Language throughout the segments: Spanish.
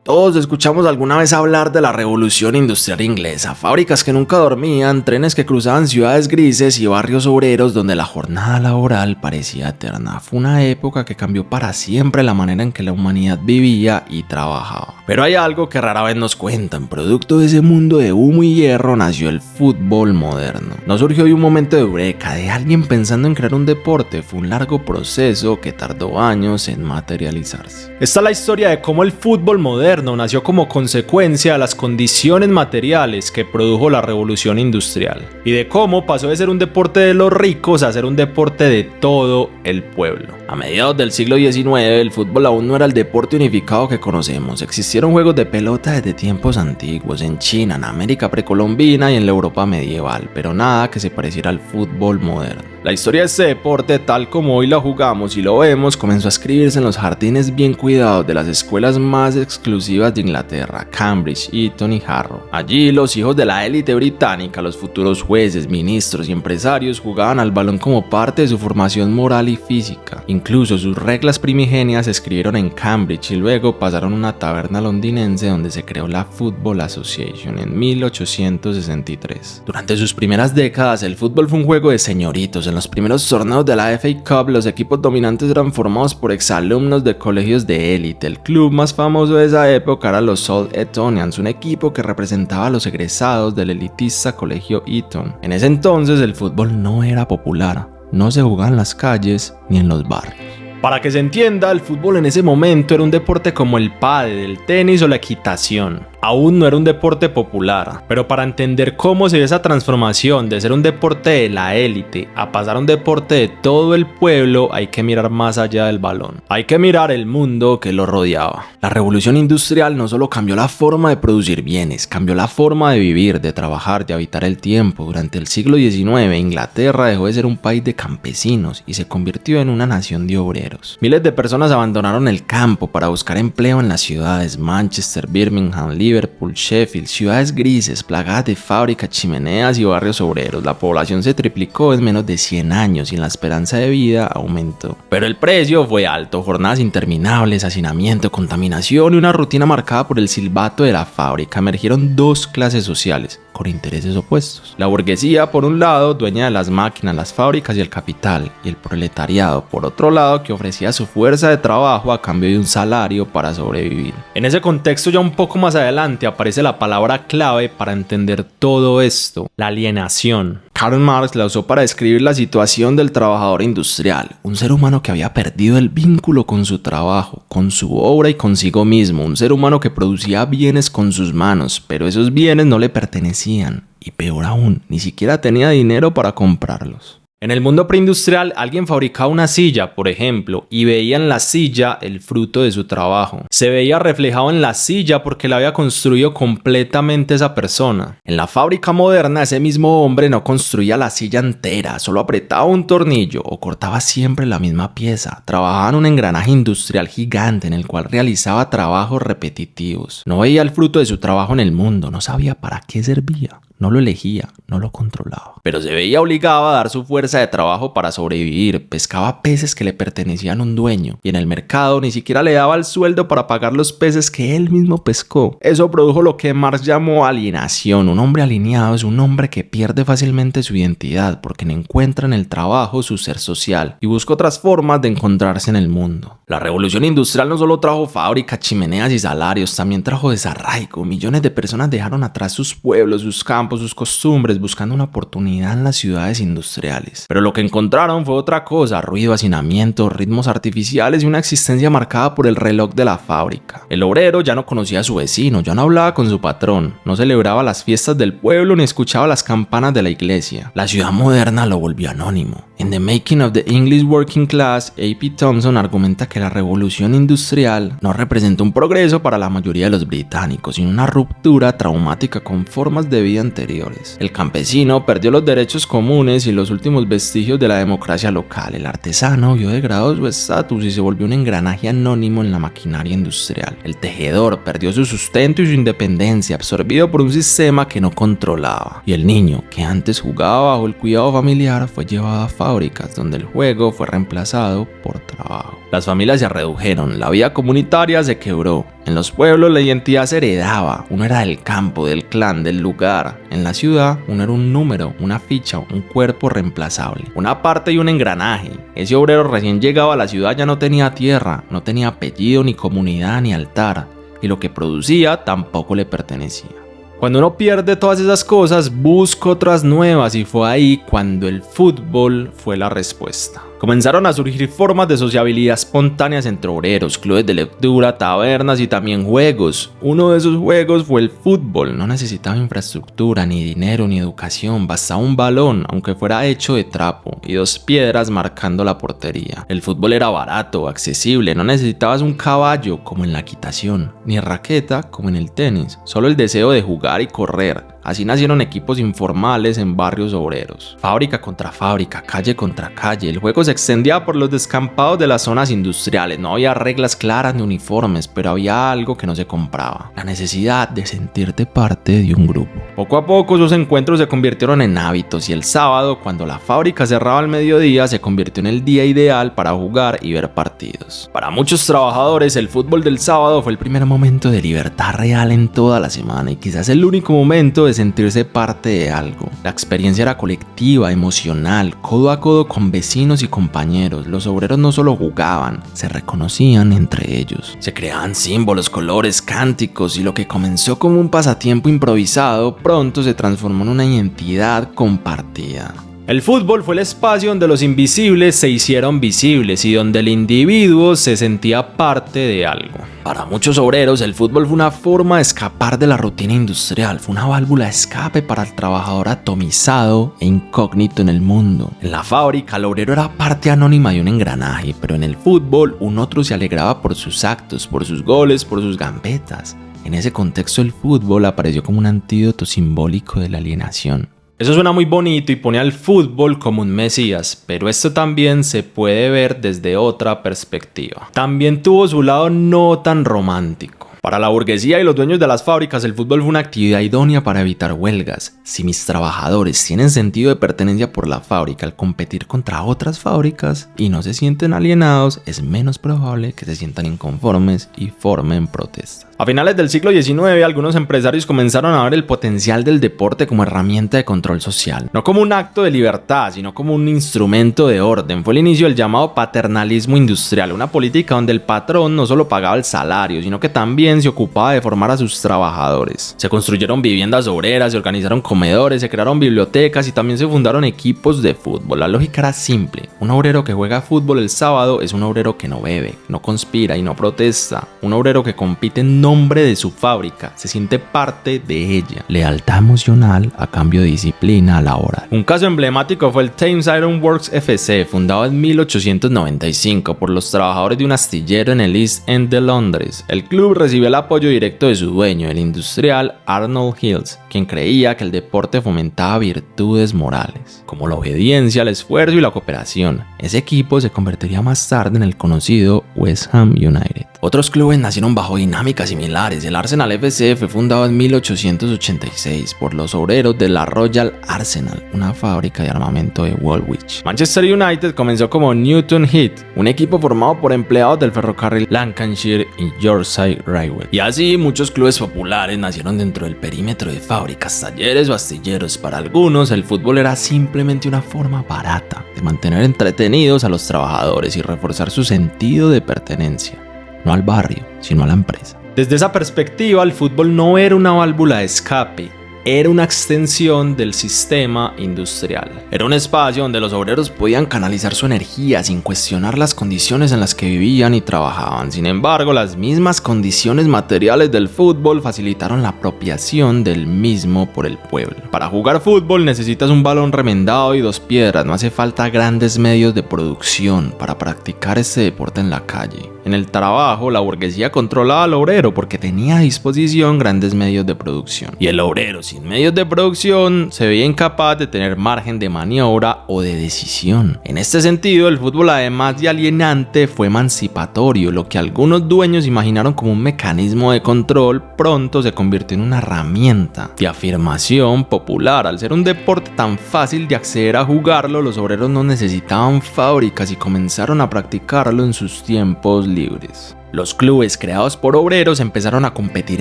Todos escuchamos alguna vez hablar de la revolución industrial inglesa, fábricas que nunca dormían, trenes que cruzaban ciudades grises y barrios obreros donde la jornada laboral parecía eterna. Fue una época que cambió para siempre la manera en que la humanidad vivía y trabajaba. Pero hay algo que rara vez nos cuentan, producto de ese mundo de humo y hierro nació el fútbol moderno. No surgió de un momento de eureka, de alguien pensando en crear un deporte, fue un largo proceso que tardó años en materializarse. Esta es la historia de cómo el fútbol moderno nació como consecuencia de las condiciones materiales que produjo la revolución industrial y de cómo pasó de ser un deporte de los ricos a ser un deporte de todo el pueblo. A mediados del siglo XIX, el fútbol aún no era el deporte unificado que conocemos. Existieron juegos de pelota desde tiempos antiguos, en China, en América precolombina y en la Europa medieval, pero nada que se pareciera al fútbol moderno. La historia de este deporte, tal como hoy la jugamos y lo vemos, comenzó a escribirse en los jardines bien cuidados de las escuelas más exclusivas de Inglaterra, Cambridge, Eton y Harrow. Allí, los hijos de la élite británica, los futuros jueces, ministros y empresarios jugaban al balón como parte de su formación moral y física. Incluso sus reglas primigenias se escribieron en Cambridge y luego pasaron a una taberna londinense donde se creó la Football Association en 1863. Durante sus primeras décadas, el fútbol fue un juego de señoritos. En los primeros torneos de la FA Cup, los equipos dominantes eran formados por exalumnos de colegios de élite. El club más famoso de esa época era los South Etonians, un equipo que representaba a los egresados del elitista colegio Eton. En ese entonces el fútbol no era popular, no se jugaba en las calles ni en los barrios. Para que se entienda, el fútbol en ese momento era un deporte como el pádel, el tenis o la equitación. Aún no era un deporte popular, pero para entender cómo se dio esa transformación de ser un deporte de la élite a pasar a un deporte de todo el pueblo, hay que mirar más allá del balón. Hay que mirar el mundo que lo rodeaba. La revolución industrial no solo cambió la forma de producir bienes, cambió la forma de vivir, de trabajar, de habitar el tiempo. Durante el siglo XIX, Inglaterra dejó de ser un país de campesinos y se convirtió en una nación de obreros. Miles de personas abandonaron el campo para buscar empleo en las ciudades: Manchester, Birmingham, Liverpool, Sheffield, ciudades grises, plagadas de fábricas, chimeneas y barrios obreros. La población se triplicó en menos de 100 años y la esperanza de vida aumentó. Pero el precio fue alto: jornadas interminables, hacinamiento, contaminación y una rutina marcada por el silbato de la fábrica. Emergieron dos clases sociales con intereses opuestos. La burguesía, por un lado, dueña de las máquinas, las fábricas y el capital, y el proletariado, por otro lado, que ofrecía su fuerza de trabajo a cambio de un salario para sobrevivir. En ese contexto, ya un poco más adelante, aparece la palabra clave para entender todo esto: la alienación. Karl Marx la usó para describir la situación del trabajador industrial, un ser humano que había perdido el vínculo con su trabajo, con su obra y consigo mismo, un ser humano que producía bienes con sus manos, pero esos bienes no le pertenecían, y peor aún, ni siquiera tenía dinero para comprarlos. En el mundo preindustrial, alguien fabricaba una silla, por ejemplo, y veía en la silla el fruto de su trabajo. Se veía reflejado en la silla porque la había construido completamente esa persona. En la fábrica moderna, ese mismo hombre no construía la silla entera, solo apretaba un tornillo o cortaba siempre la misma pieza. Trabajaba en un engranaje industrial gigante en el cual realizaba trabajos repetitivos. No veía el fruto de su trabajo en el mundo, no sabía para qué servía. No lo elegía, no lo controlaba. Pero se veía obligado a dar su fuerza de trabajo para sobrevivir. Pescaba peces que le pertenecían a un dueño. Y en el mercado ni siquiera le daba el sueldo para pagar los peces que él mismo pescó. Eso produjo lo que Marx llamó alienación. Un hombre alienado es un hombre que pierde fácilmente su identidad porque no encuentra en el trabajo su ser social y busca otras formas de encontrarse en el mundo. La revolución industrial no solo trajo fábricas, chimeneas y salarios, también trajo desarraigo. Millones de personas dejaron atrás sus pueblos, sus campos, sus costumbres, buscando una oportunidad en las ciudades industriales. Pero lo que encontraron fue otra cosa: ruido, hacinamiento, ritmos artificiales y una existencia marcada por el reloj de la fábrica. El obrero ya no conocía a su vecino, ya no hablaba con su patrón, no celebraba las fiestas del pueblo ni escuchaba las campanas de la iglesia. La ciudad moderna lo volvió anónimo. En The Making of the English Working Class, A.P. Thompson argumenta que la revolución industrial no representó un progreso para la mayoría de los británicos, sino una ruptura traumática con formas de vida anteriores. El campesino perdió los derechos comunes y los últimos vestigios de la democracia local. El artesano vio degradado su estatus y se volvió un engranaje anónimo en la maquinaria industrial. El tejedor perdió su sustento y su independencia, absorbido por un sistema que no controlaba. Y el niño, que antes jugaba bajo el cuidado familiar, fue llevado a fábricas fábricas, donde el juego fue reemplazado por trabajo. Las familias se redujeron, la vida comunitaria se quebró. En los pueblos la identidad se heredaba, uno era del campo, del clan, del lugar. En la ciudad uno era un número, una ficha, un cuerpo reemplazable, una parte y un engranaje. Ese obrero recién llegado a la ciudad ya no tenía tierra, no tenía apellido, ni comunidad, ni altar, y lo que producía tampoco le pertenecía. Cuando uno pierde todas esas cosas, busca otras nuevas, y fue ahí cuando el fútbol fue la respuesta. Comenzaron a surgir formas de sociabilidad espontáneas entre obreros, clubes de lectura, tabernas y también juegos. Uno de esos juegos fue el fútbol. No necesitaba infraestructura, ni dinero, ni educación. Bastaba un balón, aunque fuera hecho de trapo, y 2 piedras marcando la portería. El fútbol era barato, accesible. No necesitabas un caballo como en la equitación, ni raqueta como en el tenis. Solo el deseo de jugar y correr. Así nacieron equipos informales en barrios obreros. Fábrica contra fábrica, calle contra calle. El juego se extendía por los descampados de las zonas industriales. No había reglas claras ni uniformes, pero había algo que no se compraba: la necesidad de sentirte parte de un grupo. Poco a poco esos encuentros se convirtieron en hábitos, y el sábado, cuando la fábrica cerraba al mediodía, se convirtió en el día ideal para jugar y ver partidos. Para muchos trabajadores, el fútbol del sábado fue el primer momento de libertad real en toda la semana, y quizás el único momento de sentirse parte de algo. La experiencia era colectiva, emocional, codo a codo con vecinos y compañeros. Los obreros no solo jugaban, se reconocían entre ellos. Se creaban símbolos, colores, cánticos, y lo que comenzó como un pasatiempo improvisado pronto se transformó en una identidad compartida. El fútbol fue el espacio donde los invisibles se hicieron visibles y donde el individuo se sentía parte de algo. Para muchos obreros, el fútbol fue una forma de escapar de la rutina industrial, fue una válvula de escape para el trabajador atomizado e incógnito en el mundo. En la fábrica, el obrero era parte anónima de un engranaje, pero en el fútbol, un otro se alegraba por sus actos, por sus goles, por sus gambetas. En ese contexto, el fútbol apareció como un antídoto simbólico de la alienación. Eso suena muy bonito y pone al fútbol como un mesías, pero esto también se puede ver desde otra perspectiva. También tuvo su lado no tan romántico. Para la burguesía y los dueños de las fábricas, el fútbol fue una actividad idónea para evitar huelgas. Si mis trabajadores tienen sentido de pertenencia por la fábrica al competir contra otras fábricas y no se sienten alienados, es menos probable que se sientan inconformes y formen protestas. A finales del siglo XIX, algunos empresarios comenzaron a ver el potencial del deporte como herramienta de control social. No como un acto de libertad, sino como un instrumento de orden. Fue el inicio del llamado paternalismo industrial, una política donde el patrón no solo pagaba el salario, sino que también se ocupaba de formar a sus trabajadores. Se construyeron viviendas obreras, se organizaron comedores, se crearon bibliotecas y también se fundaron equipos de fútbol. La lógica era simple: un obrero que juega fútbol el sábado es un obrero que no bebe, no conspira y no protesta. Un obrero que compite en nombre de su fábrica, se siente parte de ella. Lealtad emocional a cambio de disciplina laboral. Un caso emblemático fue el Thames Iron Works FC, fundado en 1895 por los trabajadores de un astillero en el East End de Londres. El club recibió el apoyo directo de su dueño, el industrial Arnold Hills, quien creía que el deporte fomentaba virtudes morales, como la obediencia, el esfuerzo y la cooperación. Ese equipo se convertiría más tarde en el conocido West Ham United. Otros clubes nacieron bajo dinámicas similares. El Arsenal FC fue fundado en 1886 por los obreros de la Royal Arsenal, una fábrica de armamento de Woolwich. Manchester United comenzó como Newton Heath, un equipo formado por empleados del ferrocarril Lancashire y Yorkshire Railway. Y así muchos clubes populares nacieron dentro del perímetro de fábricas, talleres o astilleros. Para algunos, el fútbol era simplemente una forma barata de mantener entretenidos a los trabajadores y reforzar su sentido de pertenencia, no al barrio, sino a la empresa. Desde esa perspectiva, el fútbol no era una válvula de escape, era una extensión del sistema industrial. Era un espacio donde los obreros podían canalizar su energía sin cuestionar las condiciones en las que vivían y trabajaban. Sin embargo, las mismas condiciones materiales del fútbol facilitaron la apropiación del mismo por el pueblo. Para jugar fútbol necesitas un balón remendado y 2 piedras. No hace falta grandes medios de producción para practicar este deporte en la calle. En el trabajo, la burguesía controlaba al obrero porque tenía a disposición grandes medios de producción. Y el obrero sin medios de producción se veía incapaz de tener margen de maniobra o de decisión. En este sentido, el fútbol, además de alienante, fue emancipatorio. Lo que algunos dueños imaginaron como un mecanismo de control, pronto se convirtió en una herramienta de afirmación popular. Al ser un deporte tan fácil de acceder a jugarlo, los obreros no necesitaban fábricas y comenzaron a practicarlo en sus tiempos libres. Los clubes creados por obreros empezaron a competir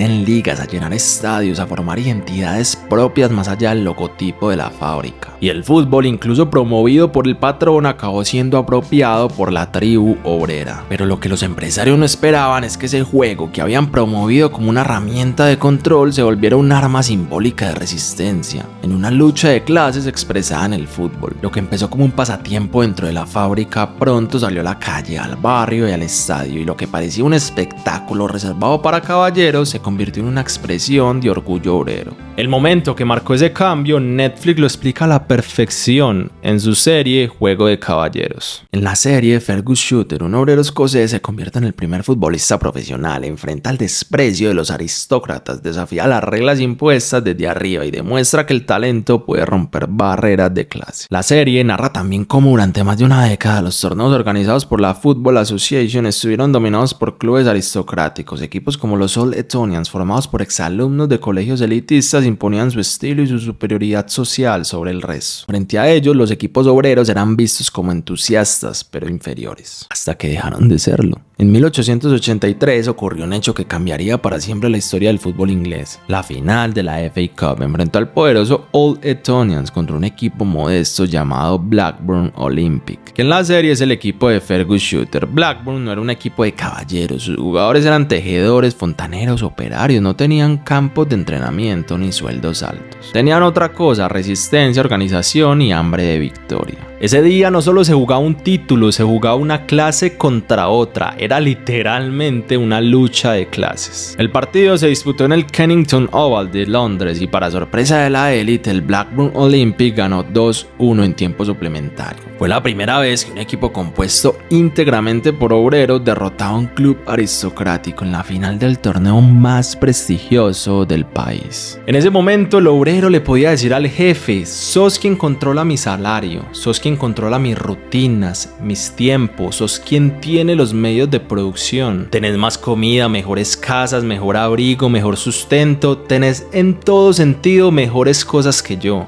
en ligas, a llenar estadios, a formar identidades propias más allá del logotipo de la fábrica. Y el fútbol, incluso promovido por el patrón, acabó siendo apropiado por la tribu obrera. Pero lo que los empresarios no esperaban es que ese juego que habían promovido como una herramienta de control se volviera un arma simbólica de resistencia, en una lucha de clases expresada en el fútbol. Lo que empezó como un pasatiempo dentro de la fábrica pronto salió a la calle, al barrio y al estadio, y lo que parecía un espectáculo reservado para caballeros se convirtió en una expresión de orgullo obrero. El momento que marcó ese cambio, Netflix lo explica a la perfección en su serie Juego de Caballeros. En la serie, Fergus Shooter, un obrero escocés, se convierte en el primer futbolista profesional, enfrenta el desprecio de los aristócratas, desafía las reglas impuestas desde arriba y demuestra que el talento puede romper barreras de clase. La serie narra también cómo durante más de una década los torneos organizados por la Football Association estuvieron dominados por clubes aristocráticos. Equipos como los Old Etonians, formados por exalumnos de colegios elitistas, imponían su estilo y su superioridad social sobre el resto. Frente a ellos, los equipos obreros eran vistos como entusiastas, pero inferiores, hasta que dejaron de serlo. En 1883 ocurrió un hecho que cambiaría para siempre la historia del fútbol inglés. La final de la FA Cup enfrentó al poderoso Old Etonians contra un equipo modesto llamado Blackburn Olympic, que en la serie es el equipo de Fergus Shooter. Blackburn no era un equipo de caballeros, sus jugadores eran tejedores, fontaneros, operarios, no tenían campos de entrenamiento ni sueldos altos. Tenían otra cosa: resistencia, organización y hambre de victoria. Ese día no solo se jugaba un título, se jugaba una clase contra otra. Era literalmente una lucha de clases. El partido se disputó en el Kennington Oval de Londres y, para sorpresa de la élite, el Blackburn Olympic ganó 2-1 en tiempo suplementario. Fue la primera vez que un equipo compuesto íntegramente por obreros derrotaba a un club aristocrático en la final del torneo más prestigioso del país. En ese momento, el obrero le podía decir al jefe: sos quien controla mi salario, sos quien controla mis rutinas, mis tiempos, sos quien tiene los medios de producción. Tenés más comida, mejores casas, mejor abrigo, mejor sustento, tenés en todo sentido mejores cosas que yo.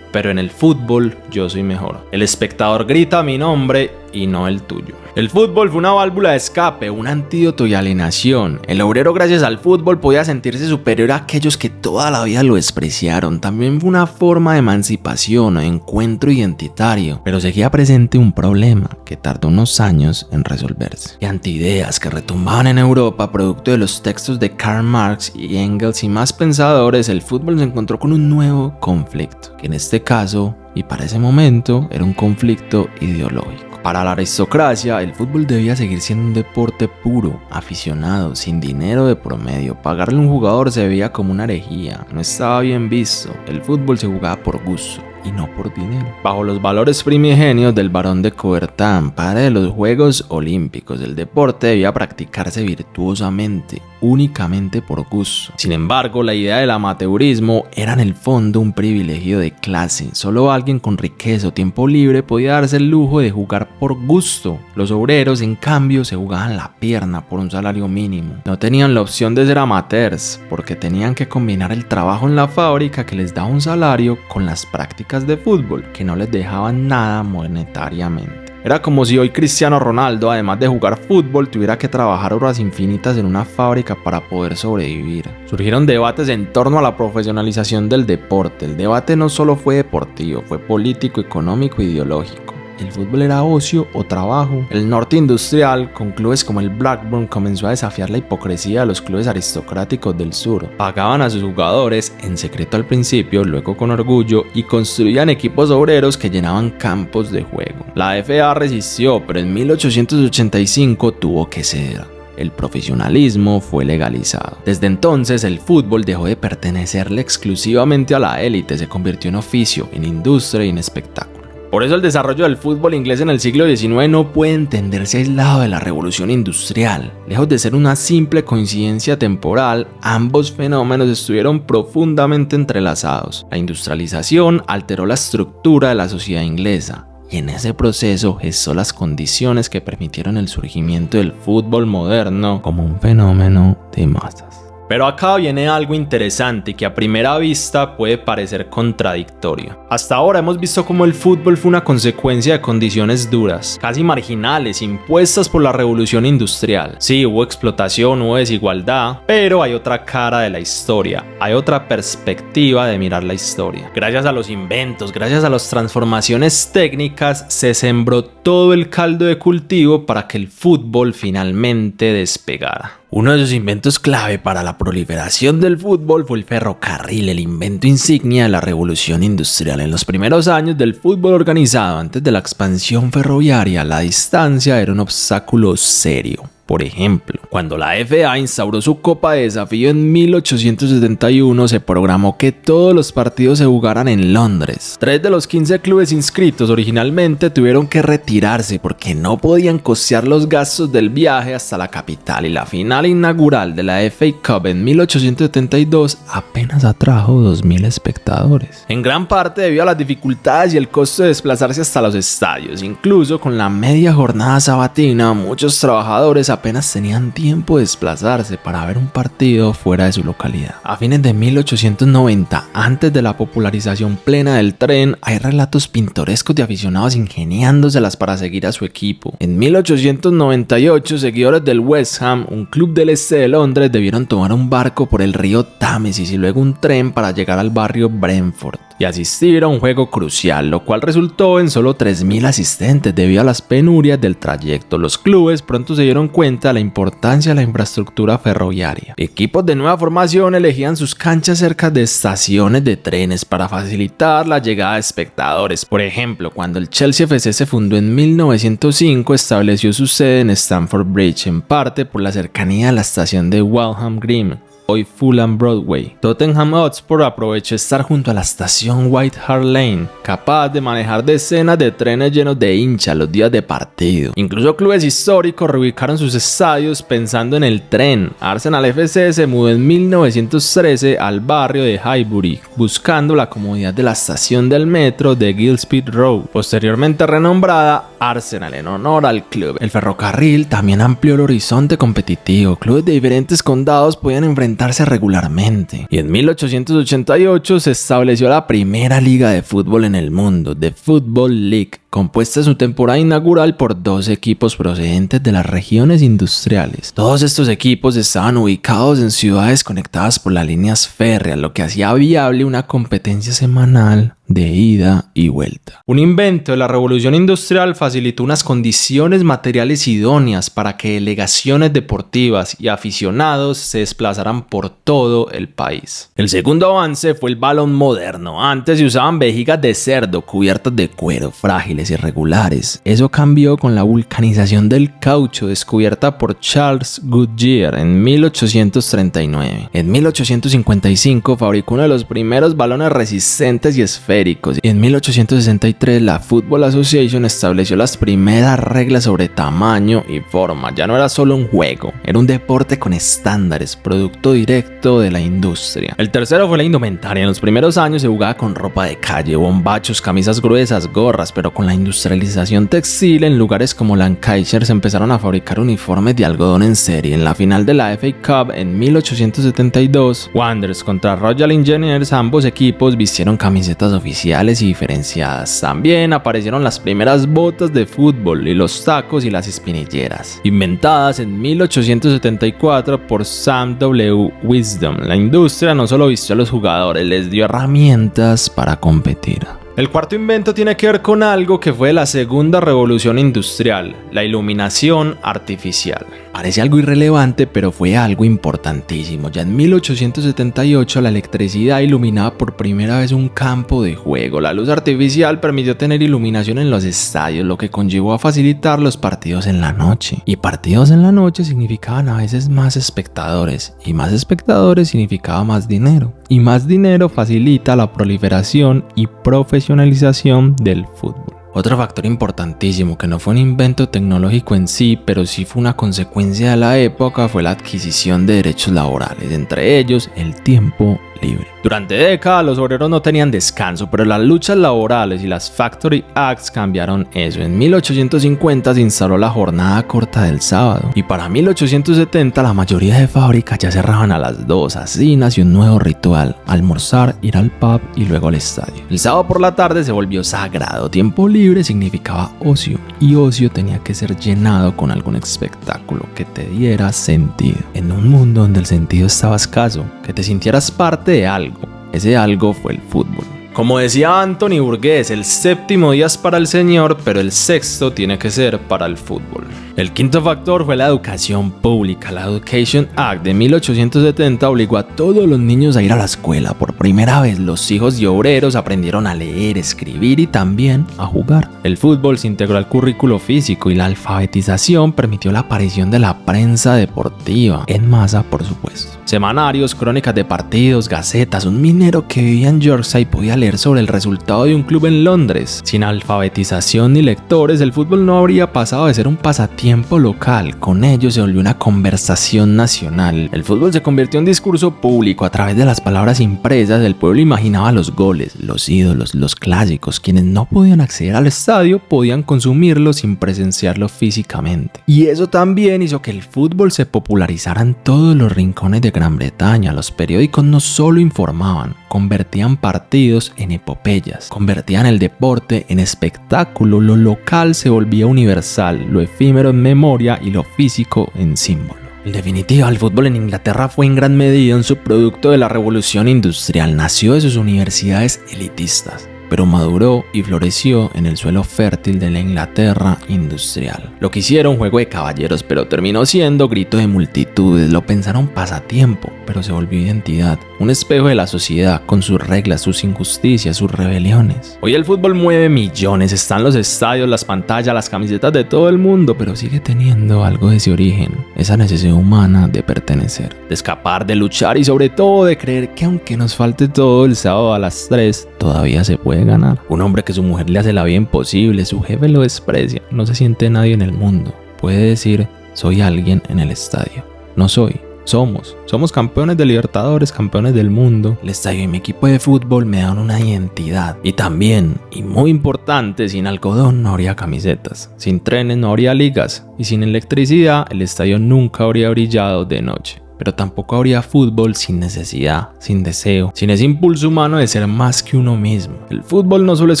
Pero en el fútbol yo soy mejor. El espectador grita mi nombre y no el tuyo. El fútbol fue una válvula de escape, un antídoto y alienación. El obrero, gracias al fútbol, podía sentirse superior a aquellos que toda la vida lo despreciaron. También fue una forma de emancipación o de encuentro identitario. Pero seguía presente un problema que tardó unos años en resolverse. Y ante ideas que retumbaban en Europa, producto de los textos de Karl Marx y Engels y más pensadores, el fútbol se encontró con un nuevo conflicto, que en este caso, y para ese momento, era un conflicto ideológico. Para la aristocracia, el fútbol debía seguir siendo un deporte puro, aficionado, sin dinero de promedio. Pagarle a un jugador se veía como una herejía, no estaba bien visto. El fútbol se jugaba por gusto y no por dinero. Bajo los valores primigenios del barón de Coubertin, padre de los Juegos Olímpicos, el deporte debía practicarse virtuosamente, únicamente por gusto. Sin embargo, la idea del amateurismo era en el fondo un privilegio de clase. Solo alguien con riqueza o tiempo libre podía darse el lujo de jugar por gusto. Los obreros, en cambio, se jugaban la pierna por un salario mínimo. No tenían la opción de ser amateurs, porque tenían que combinar el trabajo en la fábrica, que les daba un salario, con las prácticas de fútbol, que no les dejaban nada monetariamente. Era como si hoy Cristiano Ronaldo, además de jugar fútbol, tuviera que trabajar horas infinitas en una fábrica para poder sobrevivir. Surgieron debates en torno a la profesionalización del deporte. El debate no solo fue deportivo, fue político, económico e ideológico. ¿El fútbol era ocio o trabajo? El norte industrial, con clubes como el Blackburn, comenzó a desafiar la hipocresía de los clubes aristocráticos del sur. Pagaban a sus jugadores, en secreto al principio, luego con orgullo, y construían equipos obreros que llenaban campos de juego. La FA resistió, pero en 1885 tuvo que ceder. El profesionalismo fue legalizado. Desde entonces, el fútbol dejó de pertenecerle exclusivamente a la élite, se convirtió en oficio, en industria y en espectáculo. Por eso el desarrollo del fútbol inglés en el siglo XIX no puede entenderse aislado de la revolución industrial. Lejos de ser una simple coincidencia temporal, ambos fenómenos estuvieron profundamente entrelazados. La industrialización alteró la estructura de la sociedad inglesa, y en ese proceso gestó las condiciones que permitieron el surgimiento del fútbol moderno como un fenómeno de masas. Pero acá viene algo interesante que a primera vista puede parecer contradictorio. Hasta ahora hemos visto cómo el fútbol fue una consecuencia de condiciones duras, casi marginales, impuestas por la revolución industrial. Sí, hubo explotación, hubo desigualdad, pero hay otra cara de la historia, hay otra perspectiva de mirar la historia. Gracias a los inventos, gracias a las transformaciones técnicas, se sembró todo el caldo de cultivo para que el fútbol finalmente despegara. Uno de esos inventos clave para la proliferación del fútbol fue el ferrocarril, el invento insignia de la revolución industrial. En los primeros años del fútbol organizado, antes de la expansión ferroviaria, la distancia era un obstáculo serio. Por ejemplo, cuando la FA instauró su Copa de Desafío en 1871, se programó que todos los partidos se jugaran en Londres. 3 de los 15 clubes inscritos originalmente tuvieron que retirarse porque no podían costear los gastos del viaje hasta la capital, y la final inaugural de la FA Cup en 1872 apenas atrajo 2.000 espectadores. En gran parte debido a las dificultades y el costo de desplazarse hasta los estadios. Incluso con la media jornada sabatina, muchos trabajadores apenas tenían tiempo de desplazarse para ver un partido fuera de su localidad. A fines de 1890, antes de la popularización plena del tren, hay relatos pintorescos de aficionados ingeniándoselas para seguir a su equipo. En 1898, seguidores del West Ham, un club del este de Londres, debieron tomar un barco por el río Támesis y luego un tren para llegar al barrio Brentford y asistir a un juego crucial, lo cual resultó en solo 3.000 asistentes debido a las penurias del trayecto. Los clubes pronto se dieron cuenta de la importancia de la infraestructura ferroviaria. Equipos de nueva formación elegían sus canchas cerca de estaciones de trenes para facilitar la llegada de espectadores. Por ejemplo, cuando el Chelsea FC se fundó en 1905, estableció su sede en Stamford Bridge, en parte por la cercanía a la estación de Walham Green, hoy Fulham Broadway. Tottenham Hotspur aprovechó estar junto a la estación White Hart Lane, capaz de manejar decenas de trenes llenos de hinchas los días de partido. Incluso clubes históricos reubicaron sus estadios pensando en el tren. Arsenal FC se mudó en 1913 al barrio de Highbury, buscando la comodidad de la estación del metro de Gillespie Road, posteriormente renombrada Arsenal en honor al club. El ferrocarril también amplió el horizonte competitivo. Clubes de diferentes condados podían enfrentarse regularmente, y en 1888 se estableció la primera liga de fútbol en el mundo, The Football League, compuesta en su temporada inaugural por 2 equipos procedentes de las regiones industriales. Todos estos equipos estaban ubicados en ciudades conectadas por las líneas férreas, lo que hacía viable una competencia semanal de ida y vuelta. Un invento de la revolución industrial facilitó unas condiciones materiales idóneas para que delegaciones deportivas y aficionados se desplazaran por todo el país. El segundo avance fue el balón moderno. Antes se usaban vejigas de cerdo cubiertas de cuero, frágiles y irregulares. Eso cambió con la vulcanización del caucho descubierta por Charles Goodyear en 1839. En 1855 fabricó uno de los primeros balones resistentes y esféricos. Y en 1863 la Football Association estableció las primeras reglas sobre tamaño y forma. Ya no era solo un juego, era un deporte con estándares, producto directo de la industria. El tercero fue la indumentaria. En los primeros años se jugaba con ropa de calle, bombachos, camisas gruesas, gorras, pero con la industrialización textil en lugares como Lancashire se empezaron a fabricar uniformes de algodón en serie. En la final de la FA Cup en 1872, Wanderers contra Royal Engineers, ambos equipos vistieron camisetas oficiales y diferenciadas. También aparecieron las primeras botas de fútbol y los tacos y las espinilleras, inventadas en 1874 por Sam W. Wisdom. La industria no solo vistió a los jugadores, les dio herramientas para competir. El cuarto invento tiene que ver con algo que fue la segunda revolución industrial, la iluminación artificial. Parece algo irrelevante, pero fue algo importantísimo. Ya en 1878 la electricidad iluminaba por primera vez un campo de juego. La luz artificial permitió tener iluminación en los estadios, lo que conllevó a facilitar los partidos en la noche. Y partidos en la noche significaban a veces más espectadores, y más espectadores significaba más dinero. Y más dinero facilita la proliferación y profesionalización del fútbol. Otro factor importantísimo que no fue un invento tecnológico en sí, pero sí fue una consecuencia de la época, fue la adquisición de derechos laborales, entre ellos el tiempo libre. Durante décadas los obreros no tenían descanso, pero las luchas laborales y las Factory Acts cambiaron eso. En 1850 se instaló la jornada corta del sábado y para 1870 la mayoría de fábricas ya cerraban a las 2. Así nació un nuevo ritual: almorzar, ir al pub y luego al estadio. El sábado por la tarde se volvió sagrado. Tiempo libre significaba ocio y ocio tenía que ser llenado con algún espectáculo que te diera sentido. En un mundo donde el sentido estaba escaso, que te sintieras parte de algo. Ese algo fue el fútbol. Como decía Anthony Burgess, el séptimo día es para el Señor, pero el sexto tiene que ser para el fútbol. El quinto factor fue la educación pública. La Education Act de 1870 obligó a todos los niños a ir a la escuela. Por primera vez los hijos de obreros aprendieron a leer, escribir y también a jugar. El fútbol se integró al currículo físico y la alfabetización permitió la aparición de la prensa deportiva, en masa por supuesto. Semanarios, crónicas de partidos, gacetas. Un minero que vivía en Yorkshire podía leer sobre el resultado de un club en Londres. Sin alfabetización ni lectores, el fútbol no habría pasado de ser un pasatiempo local. Con ello se volvió una conversación nacional. El fútbol se convirtió en discurso público. A través de las palabras impresas, el pueblo imaginaba los goles, los ídolos, los clásicos. Quienes no podían acceder al estadio podían consumirlo sin presenciarlo físicamente. Y eso también hizo que el fútbol se popularizara en todos los rincones de Gran Bretaña. Los periódicos no solo informaban, convertían partidos en epopeyas, convertían el deporte en espectáculo. Lo local se volvía universal, lo efímero en memoria y lo físico en símbolo. En definitiva, el fútbol en Inglaterra fue en gran medida un subproducto de la revolución industrial. Nació de sus universidades elitistas, pero maduró y floreció en el suelo fértil de la Inglaterra industrial. Lo que hicieron juego de caballeros, pero terminó siendo grito de multitudes. Lo pensaron pasatiempo, pero se volvió identidad, un espejo de la sociedad con sus reglas, sus injusticias, sus rebeliones. Hoy el fútbol mueve millones, están los estadios, las pantallas, las camisetas de todo el mundo, pero sigue teniendo algo de ese origen, esa necesidad humana de pertenecer, de escapar, de luchar y sobre todo de creer que aunque nos falte todo, el sábado a las 3 todavía se puede ganar. Un hombre que su mujer le hace la vida imposible, su jefe lo desprecia, no se siente nadie en el mundo. Puede decir: soy alguien en el estadio. No soy, somos campeones de Libertadores, campeones del mundo. El estadio y mi equipo de fútbol me dan una identidad. Y también, y muy importante, sin algodón no habría camisetas, sin trenes no habría ligas y sin electricidad el estadio nunca habría brillado de noche. Pero tampoco habría fútbol sin necesidad, sin deseo, sin ese impulso humano de ser más que uno mismo. El fútbol no solo es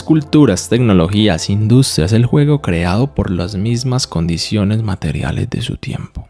cultura, es tecnología, es industria, es el juego creado por las mismas condiciones materiales de su tiempo.